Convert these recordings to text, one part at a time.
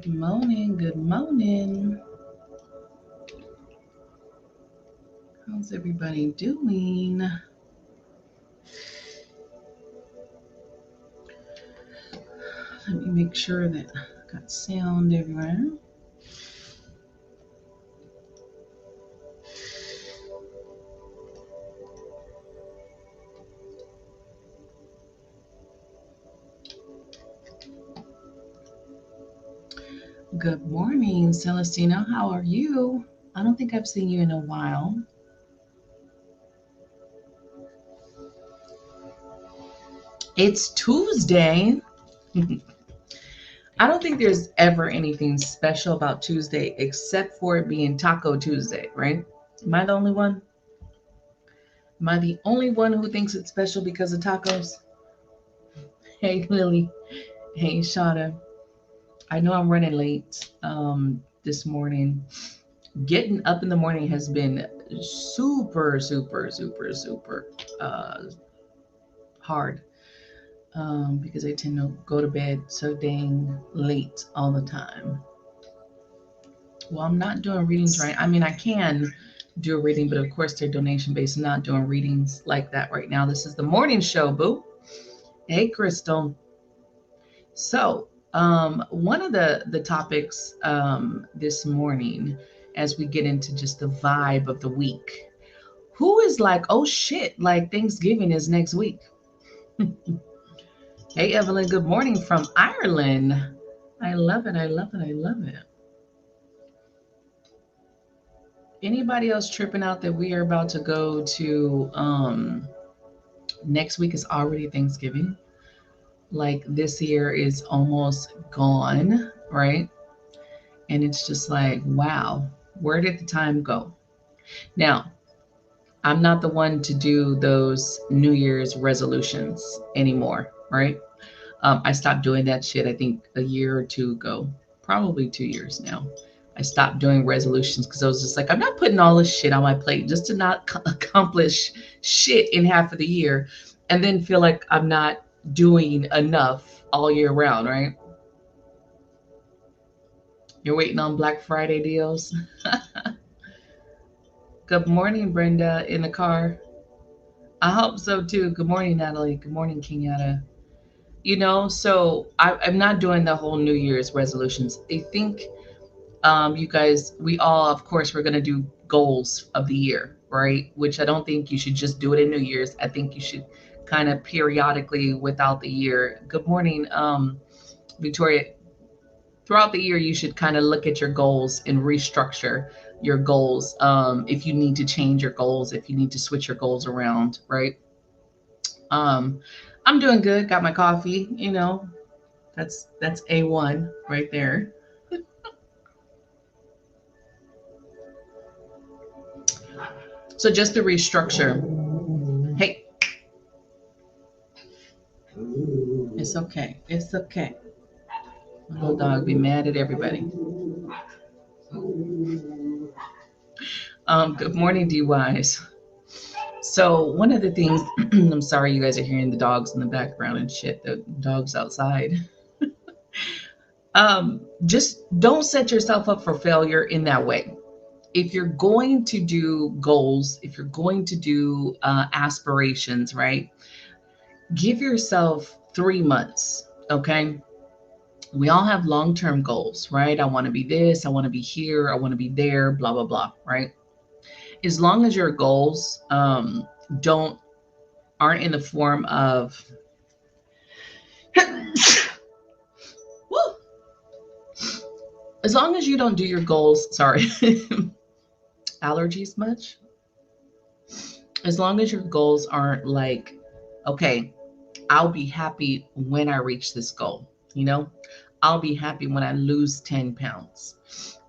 Good morning. Good morning. How's everybody doing? Let me make sure that I got sound everywhere. Good morning, Celestina. How are you? I don't think I've seen you in a while. It's Tuesday. I don't think there's ever anything special about Tuesday except for it being Taco Tuesday, right? Am I the only one? Am I the only one who thinks it's special because of tacos? Hey, Lily. Hey, Shada. I know I'm running late this morning. Getting up in the morning has been super uh, hard because I tend to go to bed so dang late all the time. Well, I'm not doing readings right. I mean, I can do a reading, but of course they're donation based. I'm not doing readings like that right now. This is the morning show, boo. Hey, Crystal. So, one of the topics this morning, as we get into just the vibe of the week, who is like, oh shit, like Thanksgiving is next week. Hey, Evelyn, good morning from Ireland. I love it. I love it. I love it. Anybody else tripping out that we are about to go to next week is already Thanksgiving? Like this year is almost gone, right? And it's just like, wow, where did the time go? Now, I'm not the one to do those New Year's resolutions anymore, right? I stopped doing that shit, I think, a year or two ago, probably 2 years now. I stopped doing resolutions because I was just like, I'm not putting all this shit on my plate just to not accomplish shit in half of the year and then feel like I'm not doing enough all year round, right? You're waiting on Black Friday deals. Good morning, Brenda, in the car. I hope so too. Good morning, Natalie. Good morning, Kenyatta. So I'm not doing the whole New Year's resolutions. I think you guys, we all, of course, we're going to do goals of the year, right? Which I don't think you should just do it in New Year's. I think you should kind of periodically without the year. Good morning, Victoria. Throughout the year, you should kind of look at your goals and restructure your goals. If you need to change your goals, if you need to switch your goals around, right? Um, I'm doing good. Got my coffee. That's A1 right there. So just to restructure. Hey, it's okay. It's okay. My little dog be mad at everybody. Good morning, DYs. So one of the things, I'm sorry you guys are hearing the dogs in the background and shit. The dogs outside. Just don't set yourself up for failure in that way. If you're going to do goals, if you're going to do aspirations, right? Give yourself 3 months, okay? We all have long term goals, right? I want to be this, I want to be here, I want to be there, blah, blah, blah, right? As long as your goals don't aren't in the form of as long as you don't do your goals, sorry, allergies much. As long as your goals aren't like, okay, I'll be happy when I reach this goal, you know? I'll be happy when I lose 10 pounds.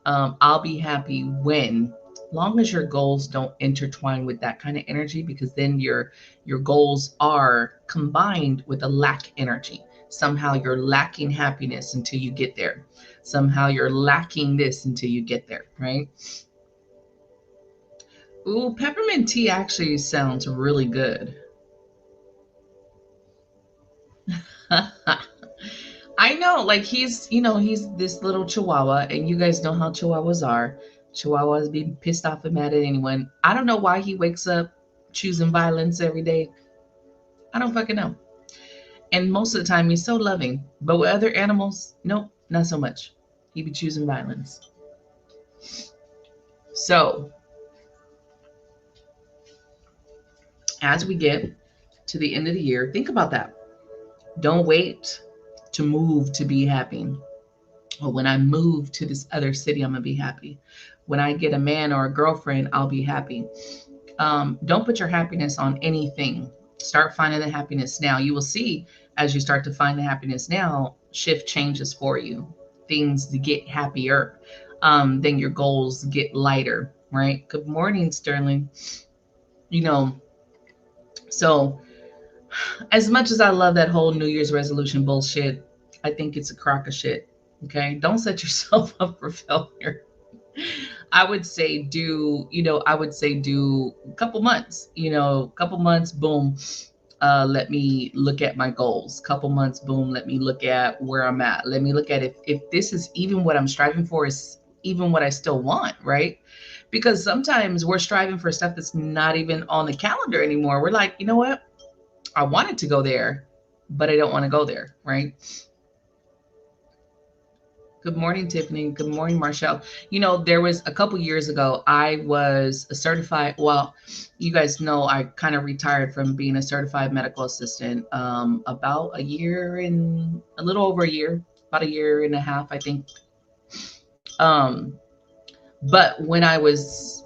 I'll be happy when, long as your goals don't intertwine with that kind of energy, because then your goals are combined with a lack energy. Somehow you're lacking happiness until you get there. Somehow you're lacking this until you get there, right? Ooh, peppermint tea actually sounds really good. I I know, like he's this little chihuahua, and you guys know how chihuahuas are. Chihuahuas be pissed off and mad at anyone. I don't know why he wakes up choosing violence every day. I don't fucking know. And most of the time, he's so loving. But with other animals, nope, not so much. He be choosing violence. So, as we get to the end of the year, think about that. Don't wait to move to be happy. Or when I move to this other city, I'm going to be happy. When I get a man or a girlfriend, I'll be happy. Don't put your happiness on anything. Start finding the happiness now. You will see as you start to find the happiness now, shift changes for you. Things get happier. Then your goals get lighter, right? Good morning, Sterling. You know, so as much as I love that whole New Year's resolution bullshit, I think it's a crock of shit. Okay. Don't set yourself up for failure. I would say do a couple months, couple months, boom. Let me look at my goals. Couple months, boom. Let me look at where I'm at. Let me look at if this is even what I'm striving for, is even what I still want, right? Because sometimes we're striving for stuff that's not even on the calendar anymore. We're like, you know what? I wanted to go there, but I don't want to go there, right? Good morning, Tiffany. Good morning, Marshall. There was a couple years ago, I was a certified, well, you guys know I kind of retired from being a certified medical assistant about a little over a year, about a year and a half, I think. Um, but when I was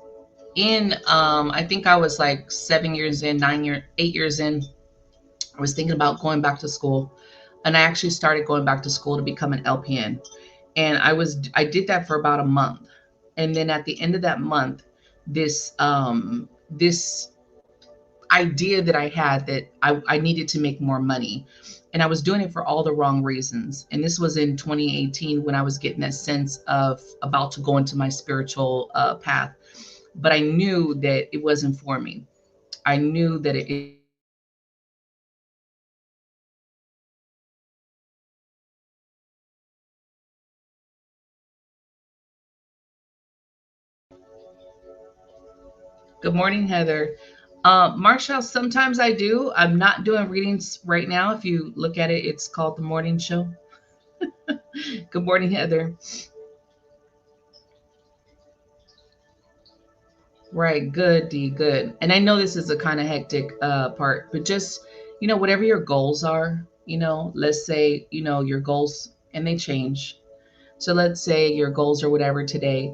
I think I was like 7 years in, 9 years, 8 years in, I was thinking about going back to school. And I actually started going back to school to become an LPN. And I did that for about a month. And then at the end of that month, this idea that I had that I needed to make more money. And I was doing it for all the wrong reasons. And this was in 2018 when I was getting that sense of about to go into my spiritual path. But I knew that it wasn't for me. I knew that it Good morning, Heather. Marshall, sometimes I do. I'm not doing readings right now. If you look at it, it's called The Morning Show. Good morning, Heather. Right, good, D, good. And I know this is a kind of hectic part, but just, whatever your goals are, let's say, your goals and they change. So let's say your goals or whatever today,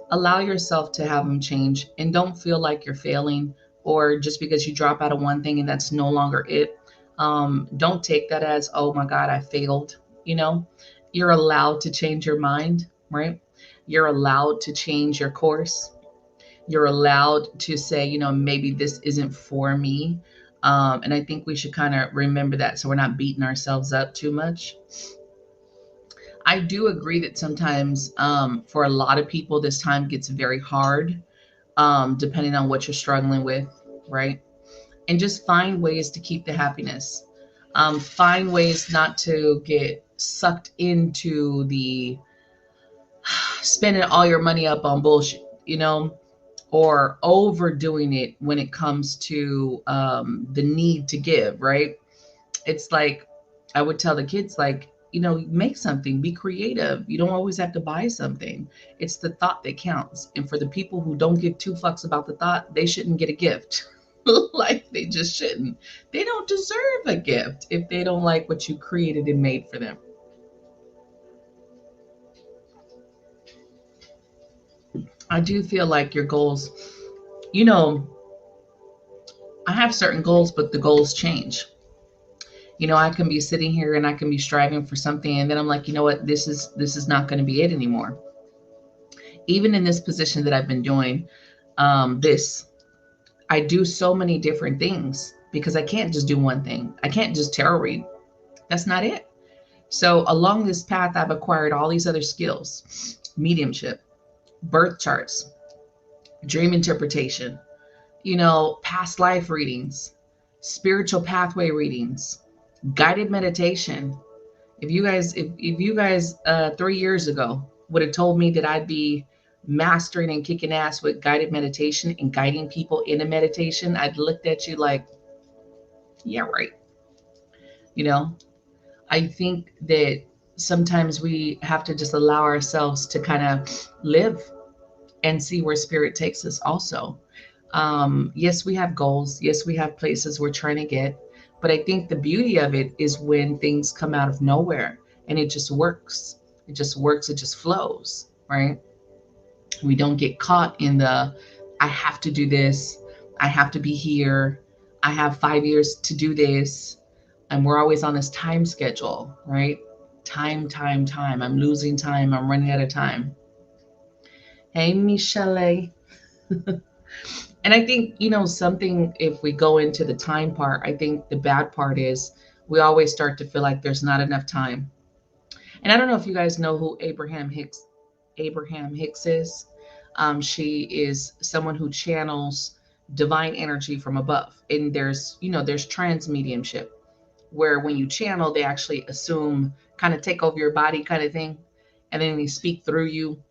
allow yourself to have them change and don't feel like you're failing or just because you drop out of one thing and that's no longer it. Don't take that as, oh my God, I failed. You know, you're allowed to change your mind, right? You're allowed to change your course. You're allowed to say, maybe this isn't for me. And I think we should kind of remember that so we're not beating ourselves up too much. I do agree that sometimes for a lot of people, this time gets very hard, depending on what you're struggling with, right? And just find ways to keep the happiness. Find ways not to get sucked into the spending all your money up on bullshit, or overdoing it when it comes to the need to give, right? It's like I would tell the kids, like, make something, be creative. You don't always have to buy something. It's the thought that counts. And for the people who don't give two fucks about the thought, they shouldn't get a gift. Like they just shouldn't. They don't deserve a gift if they don't like what you created and made for them. I do feel like your goals, you know, I have certain goals, but the goals change. I can be sitting here and I can be striving for something and then I'm like, you know what, this is not going to be it anymore. Even in this position that I've been doing, this I do so many different things because I can't just do one thing. I can't just tarot read. That's not it. So along this path, I've acquired all these other skills: mediumship, birth charts, dream interpretation, past life readings, spiritual pathway readings, guided meditation, If you guys 3 years ago would have told me that I'd be mastering and kicking ass with guided meditation and guiding people in a meditation, I'd looked at you like, yeah, right. You know, I think that sometimes we have to just allow ourselves to kind of live and see where spirit takes us also. Yes, we have goals. Yes, we have places we're trying to get. But I think the beauty of it is when things come out of nowhere and it just works. It just works. It just flows, right? We don't get caught in the, I have to do this. I have to be here. I have 5 years to do this. And we're always on this time schedule, right? Time, time, time. I'm losing time. I'm running out of time. Hey, Michelle. And I think, something, if we go into the time part, I think the bad part is we always start to feel like there's not enough time. And I don't know if you guys know who Abraham Hicks is. She is someone who channels divine energy from above. And there's trans mediumship where when you channel, they actually assume, kind of take over your body kind of thing. And then they speak through you.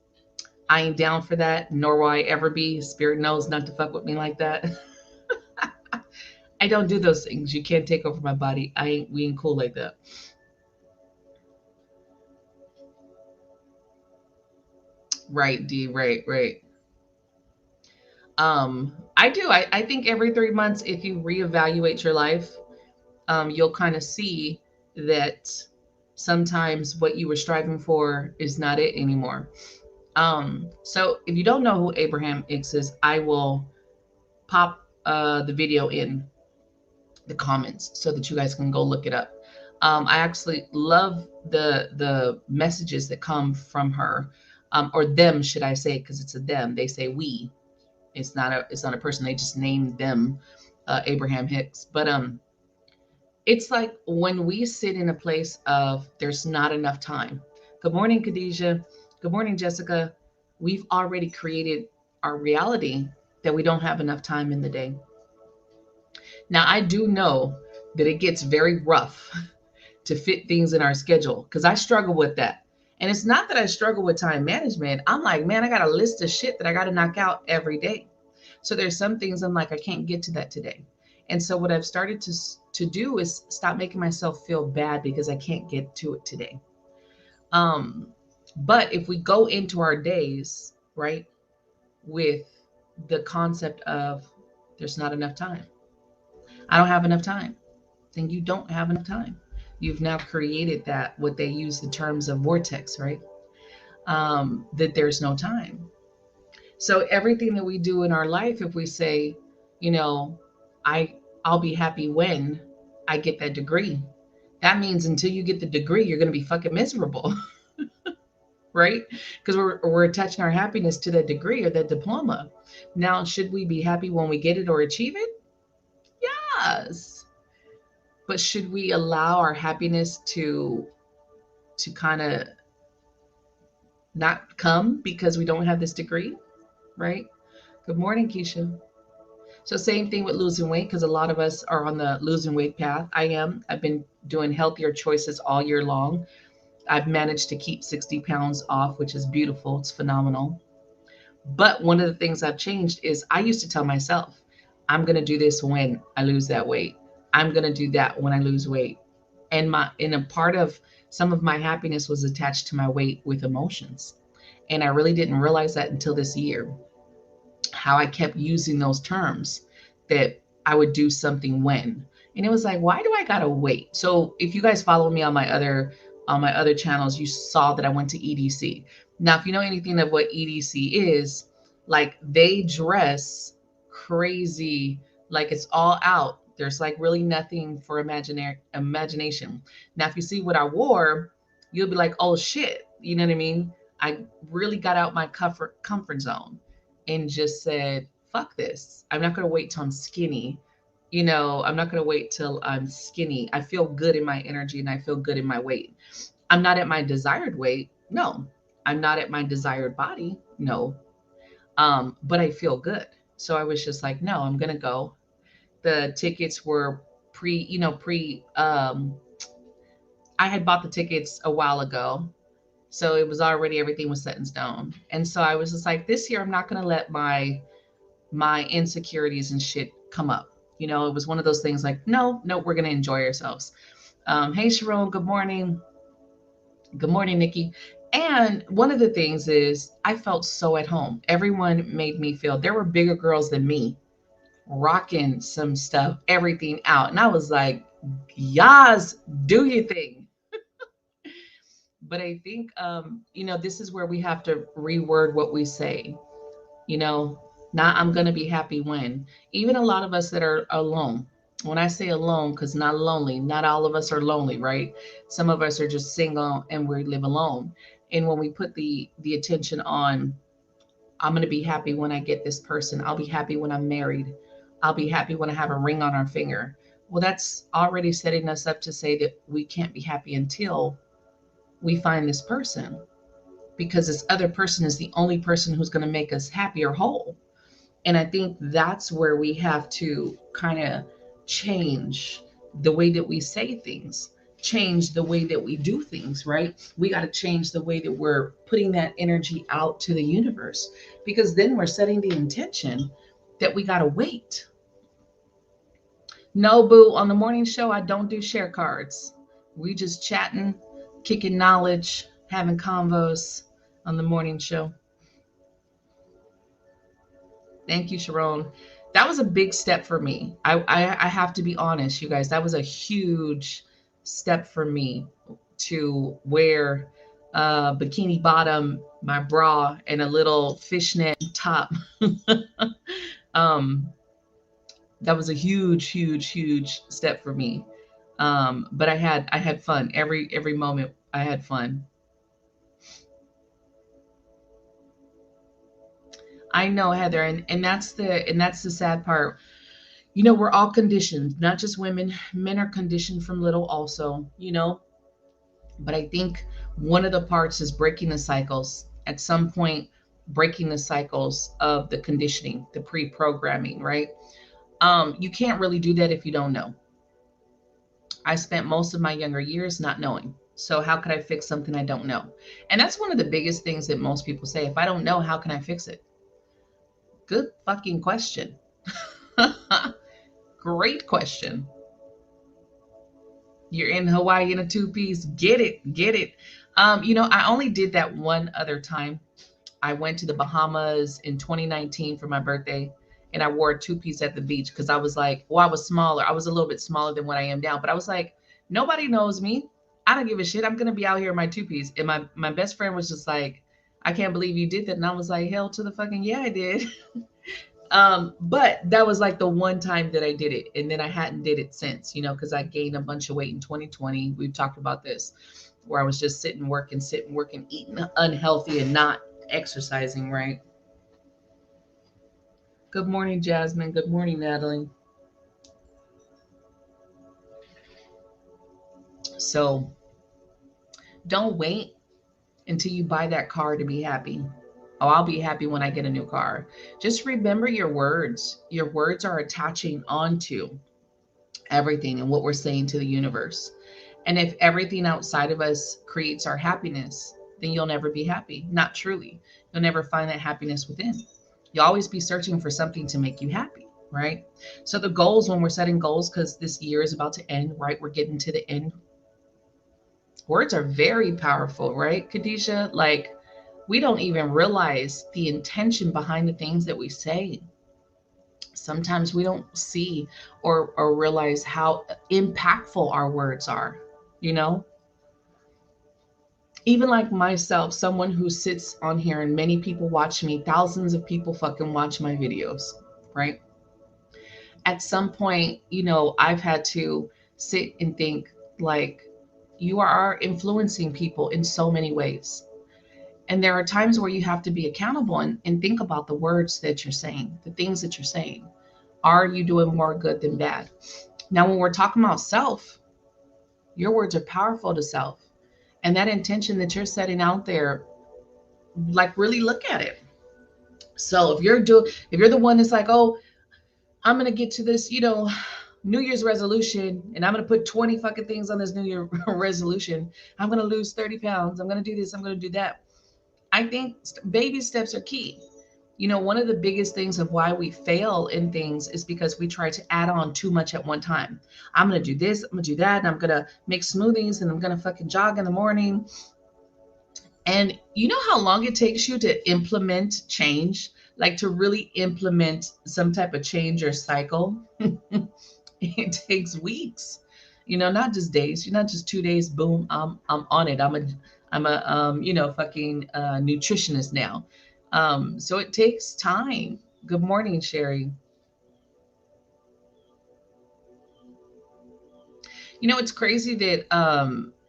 I ain't down for that, nor will I ever be. Spirit knows not to fuck with me like that. I don't do those things. You can't take over my body. We ain't cool like that. Right, D, right, right. I do. I think every 3 months, if you reevaluate your life, you'll kind of see that sometimes what you were striving for is not it anymore. So if you don't know who Abraham X is, I will pop the video in the comments so that you guys can go look it up. I actually love the messages that come from her, or them, should I say? Because it's a them. They say we. It's not a person. They just named them Abraham Hicks. But it's like when we sit in a place of there's not enough time. Good morning, Khadijah. Good morning, Jessica. We've already created our reality that we don't have enough time in the day. Now, I do know that it gets very rough to fit things in our schedule because I struggle with that. And it's not that I struggle with time management. I'm like, man, I got a list of shit that I got to knock out every day. So there's some things I'm like, I can't get to that today. And so what I've started to do is stop making myself feel bad because I can't get to it today. Um, but if we go into our days, right, with the concept of there's not enough time, I don't have enough time, then you don't have enough time. You've now created that, what they use the terms of vortex, right? That there's no time. So everything that we do in our life, if we say, you know, I I'll be happy when I get that degree, that means until you get the degree, you're gonna be fucking miserable, right? Because we're attaching our happiness to that degree or that diploma. Now, should we be happy when we get it or achieve it? Yes. But should we allow our happiness to kind of not come because we don't have this degree, right? Good morning, Keisha. So same thing with losing weight because a lot of us are on the losing weight path. I am. I've been doing healthier choices all year long. I've managed to keep 60 pounds off, which is beautiful. It's phenomenal. But one of the things I've changed is I used to tell myself, I'm going to do this when I lose that weight. I'm going to do that when I lose weight. And a part of some of my happiness was attached to my weight with emotions. And I really didn't realize that until this year, how I kept using those terms that I would do something when. And it was like, why do I gotta wait? So if you guys follow me on my other channels, you saw that I went to EDC. Now, if you know anything of what EDC is, like they dress crazy, like it's all out. There's like really nothing for imagination. Now, if you see what I wore, you'll be like, oh shit, you know what I mean? I really got out my comfort zone and just said, fuck this. I'm not going to wait till I'm skinny. I'm not going to wait till I'm skinny. I feel good in my energy and I feel good in my weight. I'm not at my desired weight. No. I'm not at my desired body. No. But I feel good. So I was just like, no, I'm going to go. The tickets were pre I had bought the tickets a while ago. So it was already, everything was set in stone. And so I was just like, this year I'm not gonna let my insecurities and shit come up. It was one of those things like, no, no, we're gonna enjoy ourselves. Hey Sharon, good morning. Good morning, Nikki. And one of the things is I felt so at home. Everyone made me feel, there were bigger girls than me rocking some stuff, everything out. And I was like, yas, do your thing. But I think, this is where we have to reword what we say. you know, Not I'm going to be happy when. Even a lot of us that are alone, when I say alone, because not lonely, not all of us are lonely, right? Some of us are just single and we live alone. And when we put the attention on, I'm going to be happy when I get this person, I'll be happy when I'm married, I'll be happy when I have a ring on our finger. Well, that's already setting us up to say that we can't be happy until we find this person, because this other person is the only person who's going to make us happy or whole. And I think that's where we have to kind of change the way that we say things, change the way that we do things, right? We got to change the way that we're putting that energy out to the universe, because then we're setting the intention that we got to wait. No, boo, on the morning show, I don't do share cards. We just chatting, kicking knowledge, having convos on the morning show. Thank you, Sharon. That was a big step for me. I have to be honest, you guys. That was a huge step for me to wear bikini bottom, my bra, and a little fishnet top. um, that was a huge, huge, huge step for me. But I had fun every moment. I had fun. I know, Heather, and that's the sad part. We're all conditioned, not just women. Men are conditioned from little also, but I think one of the parts is breaking the cycles at some point, breaking the cycles of the conditioning, the pre-programming, right? You can't really do that if you don't know. I spent most of my younger years not knowing. So how could I fix something I don't know? And that's one of the biggest things that most people say. If I don't know, how can I fix it? Good fucking question. Great question. You're in Hawaii in a two-piece. Get it, get it. I only did that one other time. I went to the Bahamas in 2019 for my birthday, and I wore a two-piece at the beach because I was like, well, I was smaller. I was a little bit smaller than what I am now, but I was like, nobody knows me. I don't give a shit. I'm gonna be out here in my two-piece. And my best friend was just like, I can't believe you did that. And I was like, hell to the fucking yeah, I did. But that was like the one time that I did it, and then I hadn't did it since, because I gained a bunch of weight in 2020. We've talked about this, where I was just sitting, working, eating unhealthy and not exercising, right? Good morning, Jasmine. Good morning, Natalie. So don't wait until you buy that car to be happy. Oh, I'll be happy when I get a new car. Just remember your words. Your words are attaching onto everything and what we're saying to the universe. And if everything outside of us creates our happiness, then you'll never be happy. Not truly. You'll never find that happiness within. You'll always be searching for something to make you happy, right? So the goals, when we're setting goals, because this year is about to end, right? We're getting to the end. Words are very powerful, right, Khadijah? Like, we don't even realize the intention behind the things that we say. Sometimes we don't see or realize how impactful our words are, you know? Even like myself, someone who sits on here and many people watch me, thousands of people fucking watch my videos, right? At some point, I've had to sit and think, like, you are influencing people in so many ways. And there are times where you have to be accountable and think about the words that you're saying, the things that you're saying. Are you doing more good than bad? Now, when we're talking about self, your words are powerful to self. And that intention that you're setting out there, like, really look at it. So if you're the one that's like, oh, I'm gonna get to this, New Year's resolution, and I'm going to put 20 fucking things on this New Year resolution. I'm going to lose 30 pounds. I'm going to do this. I'm going to do that. I think baby steps are key. You know, one of the biggest things of why we fail in things is because we try to add on too much at one time. I'm going to do this, I'm going to do that, and I'm going to make smoothies, and I'm going to fucking jog in the morning. And you know how long it takes you to implement change? Like to really implement some type of change or cycle? It takes weeks. You know, not just days. You're not just 2 days, boom, I'm on it. I'm a fucking nutritionist now. So it takes time. Good morning, Sherry. You know, it's crazy that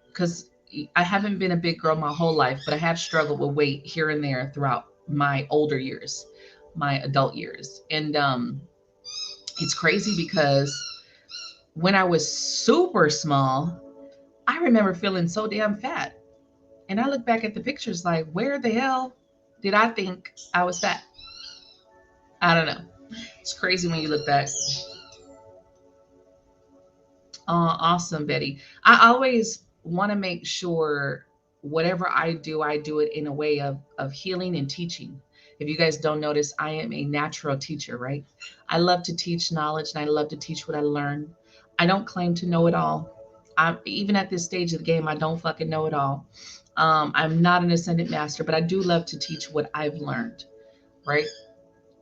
because I haven't been a big girl my whole life, but I have struggled with weight here and there throughout my older years, my adult years. And it's crazy because when I was super small, I remember feeling so damn fat. And I look back at the pictures like, where the hell did I think I was fat? I don't know. It's crazy when you look back. Awesome, Betty. I always want to make sure whatever I do it in a way of healing and teaching. If you guys don't notice, I am a natural teacher, right? I love to teach knowledge and I love to teach what I learn. I don't claim to know it all. Even at this stage of the game, I don't fucking know it all. I'm not an ascendant master, but I do love to teach what I've learned, right?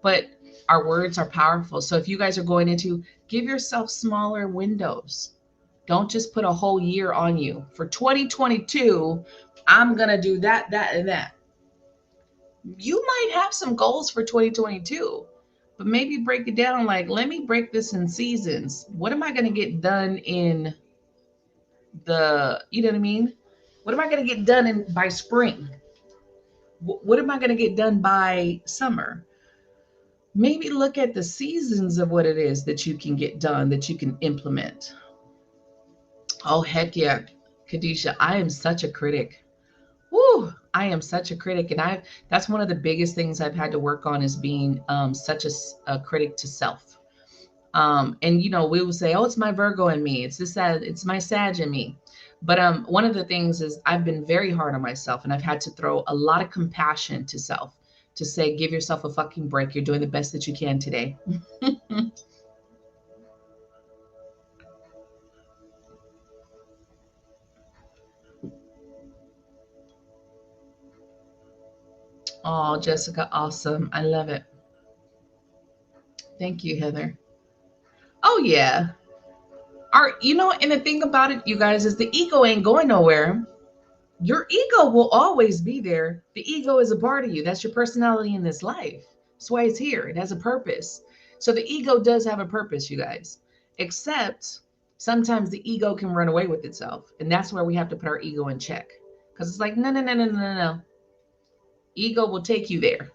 But our words are powerful. So if you guys are going into, give yourself smaller windows. Don't just put a whole year on you. For 2022, I'm going to do that, that, and that. You might have some goals for 2022, but maybe break it down like, let me break this in seasons. What am I going to get done in you know what I mean? What am I going to get done in by spring? What am I going to get done by summer? Maybe look at the seasons of what it is that you can get done, that you can implement. Oh, heck yeah. Khadijah, I am such a critic. Woo, I am such a critic. And that's one of the biggest things I've had to work on is being such a critic to self. And you know, we will say, oh, it's my Virgo in me. It's this, that, it's my Sag in me. But one of the things is I've been very hard on myself and I've had to throw a lot of compassion to self to say, give yourself a fucking break. You're doing the best that you can today. Oh, Jessica, awesome. I love it. Thank you, Heather. Oh, yeah. You know, and the thing about it, you guys, is the ego ain't going nowhere. Your ego will always be there. The ego is a part of you. That's your personality in this life. That's why it's here. It has a purpose. So the ego does have a purpose, you guys. Except sometimes the ego can run away with itself. And that's where we have to put our ego in check. Because it's like, no, no, no, no, no, no, no. Ego will take you there.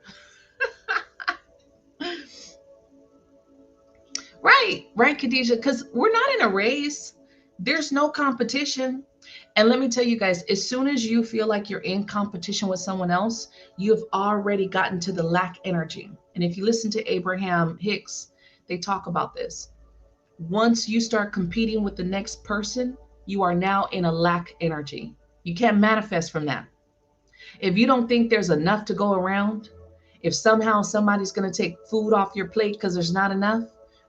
Right, right, Khadijah. Because we're not in a race. There's no competition. And let me tell you guys, as soon as you feel like you're in competition with someone else, you've already gotten to the lack energy. And if you listen to Abraham Hicks, they talk about this. Once you start competing with the next person, you are now in a lack energy. You can't manifest from that. If you don't think there's enough to go around, if somehow somebody's going to take food off your plate because there's not enough,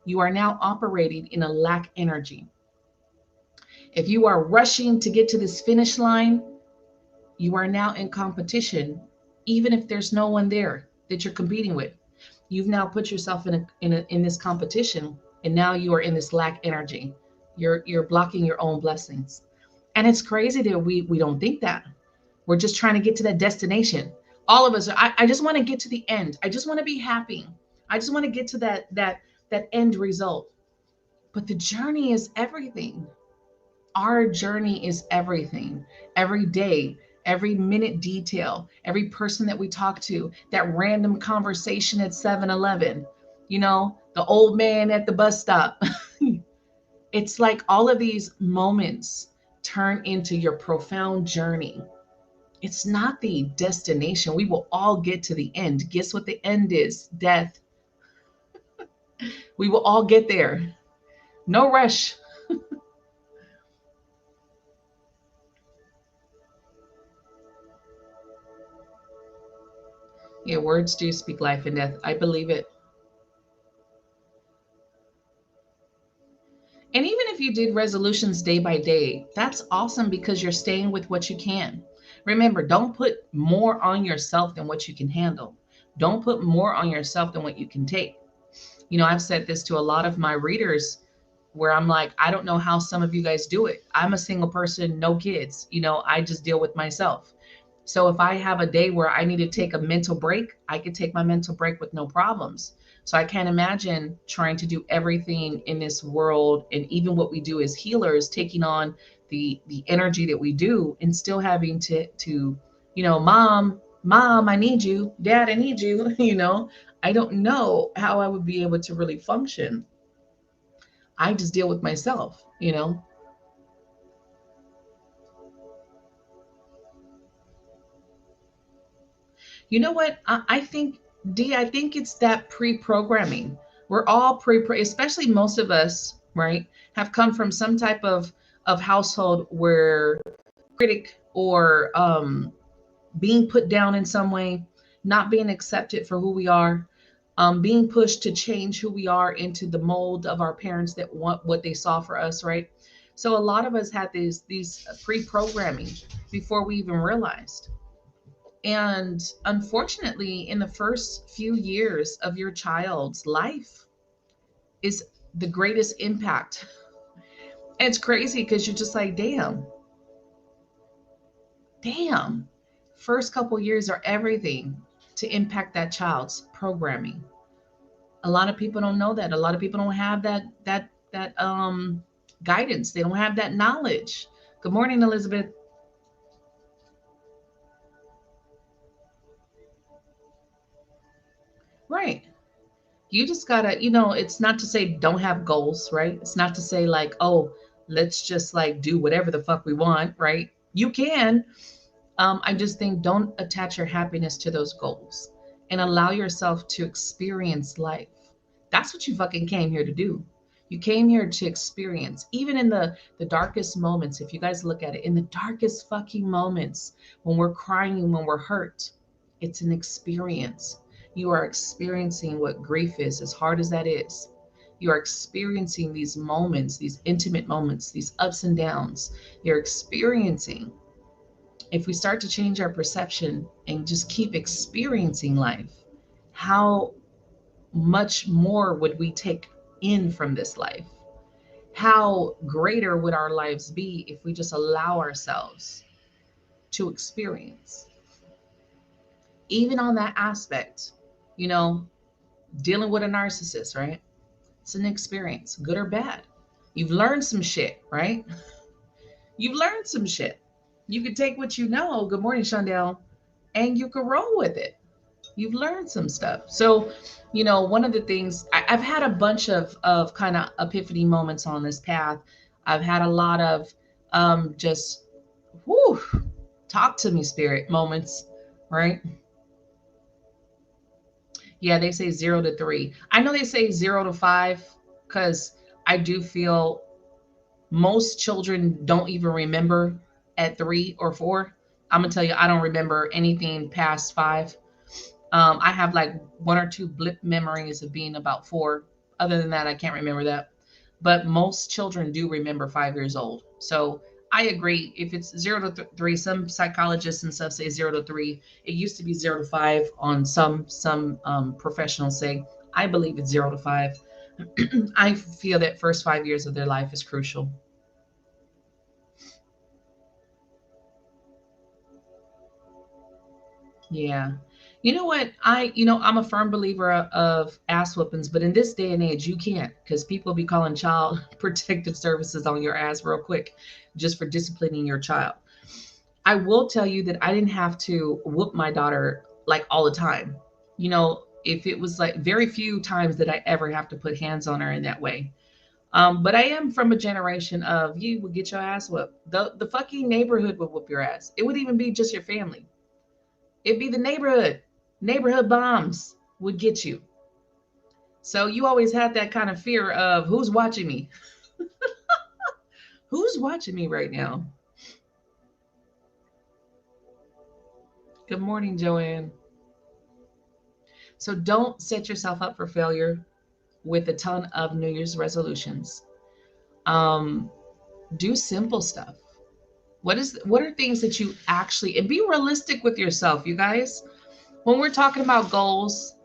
you are now operating in a lack energy. If you are rushing to get to this finish line, you are now in competition, even if there's no one there that you're competing with. You've now put yourself in this competition, and now you are in this lack energy. You're blocking your own blessings, and it's crazy that we don't think that. We're just trying to get to that destination. All of us are. I just want to get to the end. I just want to be happy. I just want to get to that end result. But the journey is everything. Our journey is everything. Every day, every minute detail, every person that we talk to, that random conversation at 7-Eleven, you know, the old man at the bus stop. It's like all of these moments turn into your profound journey. It's not the destination. We will all get to the end. Guess what the end is? Death. We will all get there. No rush. Yeah, words do speak life and death. I believe it. And even if you did resolutions day by day, that's awesome because you're staying with what you can. Remember, don't put more on yourself than what you can handle. Don't put more on yourself than what you can take. I've said this to a lot of my readers where I'm like, I don't know how some of you guys do it. I'm a single person, no kids. I just deal with myself. So if I have a day where I need to take a mental break, I could take my mental break with no problems. So I can't imagine trying to do everything in this world and even what we do as healers, taking on the energy that we do and still having to mom, I need you, dad, I need you, I don't know how I would be able to really function. I just deal with myself. You know what? I think, D, I think it's that pre programming. We're all especially most of us, right, have come from some type of household where critic or being put down in some way, not being accepted for who we are, being pushed to change who we are into the mold of our parents that want what they saw for us, right? So a lot of us had these pre-programming before we even realized. And unfortunately, in the first few years of your child's life is the greatest impact. And it's crazy because you're just like, damn. First couple years are everything to impact that child's programming. A lot of people don't know that. A lot of people don't have that guidance. They don't have that knowledge. Good morning, Elizabeth. Right. You just gotta, it's not to say don't have goals, right? It's not to say like, oh, let's just like do whatever the fuck we want, right? You can. I just think don't attach your happiness to those goals and allow yourself to experience life. That's what you fucking came here to do. You came here to experience, even in the darkest moments. If you guys look at it, in the darkest fucking moments, when we're crying, when we're hurt, it's an experience. You are experiencing what grief is, as hard as that is. You are experiencing these moments, these intimate moments, these ups and downs. You're experiencing. If we start to change our perception and just keep experiencing life, how much more would we take in from this life? How greater would our lives be if we just allow ourselves to experience? Even on that aspect, you know, dealing with a narcissist, right? It's an experience, good or bad. You've learned some shit, right? You've learned some shit. You can take what you know, good morning, Shondell, and you can roll with it. You've learned some stuff. So, one of the things I've had a bunch of kind of epiphany moments on this path. I've had a lot of just whoo, talk to me, spirit moments, right? Yeah, they say 0 to 3. I know they say 0 to 5 because I do feel most children don't even remember at 3 or 4. I'm gonna tell you, I don't remember anything past 5. I have like one or two blip memories of being about 4. Other than that, I can't remember that. But most children do remember 5 years old. So I agree. If it's 0 to 3, some psychologists and stuff say 0 to 3. It used to be 0 to 5 on some professionals say. I believe it's 0 to 5. I feel that first 5 years of their life is crucial. Yeah. You know what? I'm a firm believer of ass whoopings, but in this day and age, you can't because people be calling child protective services on your ass real quick just for disciplining your child. I will tell you that I didn't have to whoop my daughter like all the time. If it was like very few times that I ever have to put hands on her in that way. But I am from a generation of you would get your ass whooped. The fucking neighborhood would whoop your ass. It would even be just your family. It'd be the neighborhood. Neighborhood bombs would get you. So you always had that kind of fear of who's watching me. Who's watching me right now? Good morning, Joanne. So don't set yourself up for failure with a ton of New Year's resolutions. Um, do simple stuff. What are things that you actually, and be realistic with yourself, you guys. When we're talking about goals,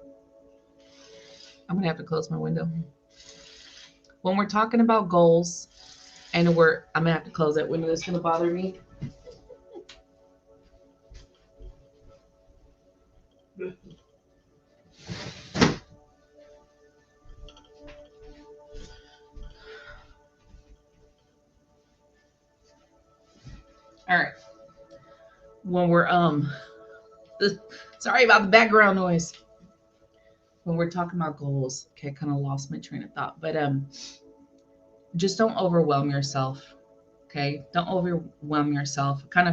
I'm gonna have to close my window. When we're talking about goals, and I'm gonna have to close that window. That's gonna bother me. All right. When we're sorry about the background noise. When we're talking about goals, okay, I kind of lost my train of thought, but just don't overwhelm yourself. Okay, don't overwhelm yourself. Kind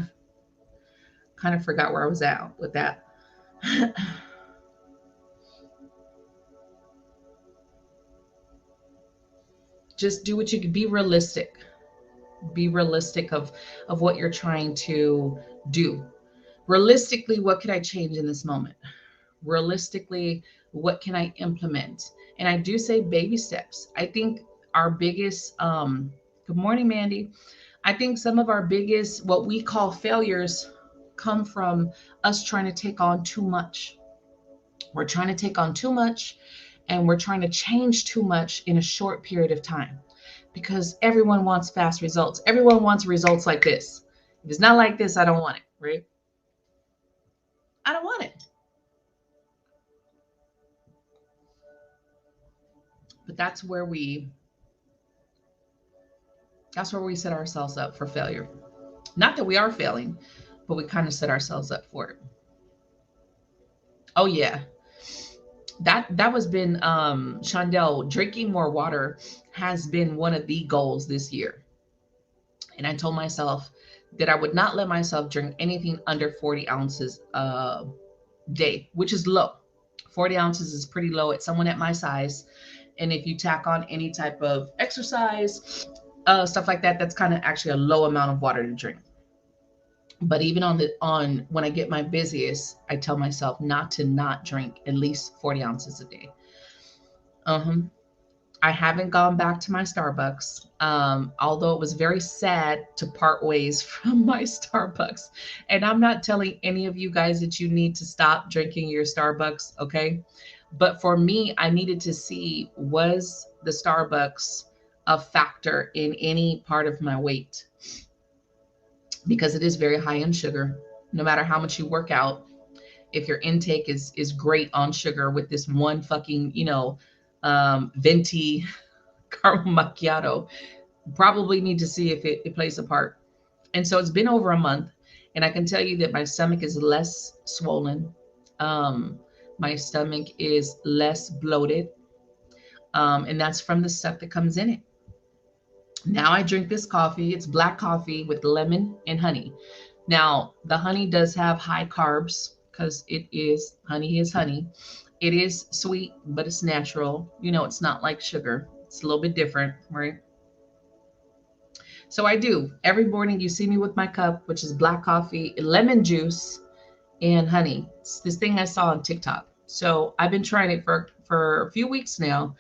of forgot where I was at with that. Just do what you can. Be realistic. Be realistic of what you're trying to do. Realistically, what could I change in this moment? Realistically, what can I implement? And I do say baby steps. I think our biggest good morning, Mandy. I think some of our biggest, what we call failures, come from us trying to take on too much. We're trying to take on too much and we're trying to change too much in a short period of time because everyone wants fast results. Everyone wants results like this. If it's not like this, I don't want it, right? I don't want it. But that's where we set ourselves up for failure. Not that we are failing, but we kind of set ourselves up for it. Oh yeah, that was been Chandel, drinking more water has been one of the goals this year. And I told myself that I would not let myself drink anything under 40 ounces a day, which is low. 40 ounces is pretty low at someone at my size. And if you tack on any type of exercise, stuff like that, that's kind of actually a low amount of water to drink. But even on when I get my busiest, I tell myself not drink at least 40 ounces a day. Uh-huh. I haven't gone back to my Starbucks, although it was very sad to part ways from my Starbucks. And I'm not telling any of you guys that you need to stop drinking your Starbucks, okay? But for me, I needed to see, was the Starbucks a factor in any part of my weight? Because it is very high in sugar. No matter how much you work out, if your intake is great on sugar with this one fucking, venti caramel macchiato, probably need to see if it plays a part. And so it's been over a month, and I can tell you that my stomach is less swollen. Um, my stomach is less bloated, and that's from the stuff that comes in it. Now I drink this coffee. It's black coffee with lemon and honey. Now the honey does have high carbs because it is honey is honey. It is sweet, but it's natural. It's not like sugar. It's a little bit different, right? So I do. Every morning you see me with my cup, which is black coffee, lemon juice, and honey. It's this thing I saw on TikTok. So I've been trying it for a few weeks now,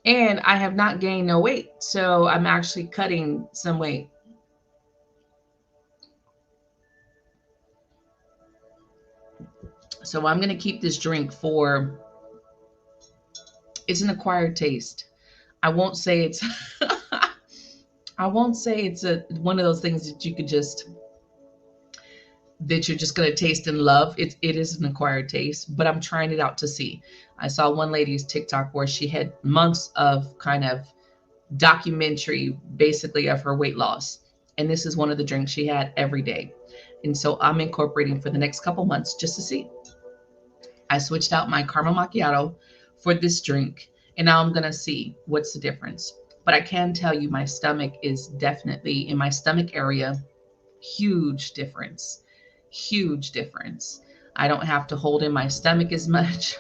and I have not gained no weight. So I'm actually cutting some weight. So I'm going to keep this drink for, it's an acquired taste. I won't say it's I won't say it's a one of those things that you're just going to taste and love. It is an acquired taste, but I'm trying it out to see. I saw one lady's TikTok where she had months of kind of documentary basically of her weight loss. And this is one of the drinks she had every day. And so I'm incorporating for the next couple months just to see. I switched out my caramel macchiato for this drink, and now I'm going to see what's the difference. But I can tell you my stomach is definitely in my stomach area, huge difference. Huge difference. I don't have to hold in my stomach as much.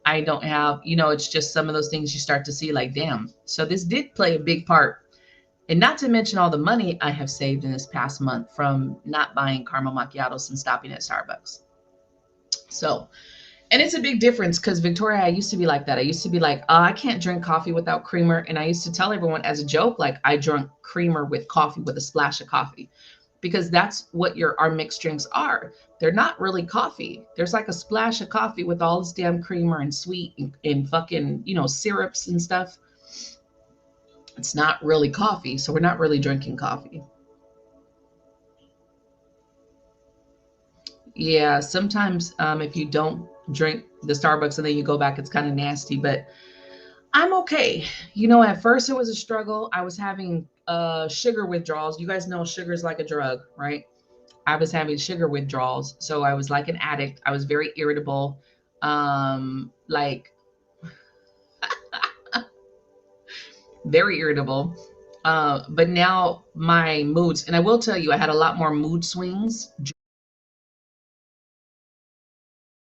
I don't have, it's just some of those things you start to see like, damn. So this did play a big part. And not to mention all the money I have saved in this past month from not buying caramel macchiatos and stopping at Starbucks. So, and it's a big difference because Victoria, I used to be like that. I used to be like, I can't drink coffee without creamer. And I used to tell everyone as a joke, like I drunk creamer with coffee with a splash of coffee because that's what our mixed drinks are. They're not really coffee. There's like a splash of coffee with all this damn creamer and sweet and fucking, syrups and stuff. It's not really coffee. So we're not really drinking coffee. Yeah, sometimes if you don't drink the Starbucks and then you go back, it's kind of nasty, but I'm okay. At first it was a struggle. I was having sugar withdrawals. You guys know sugar is like a drug, right? I was having sugar withdrawals. So I was like an addict. I was very irritable. Like very irritable. But now my moods, and I will tell you, I had a lot more mood swings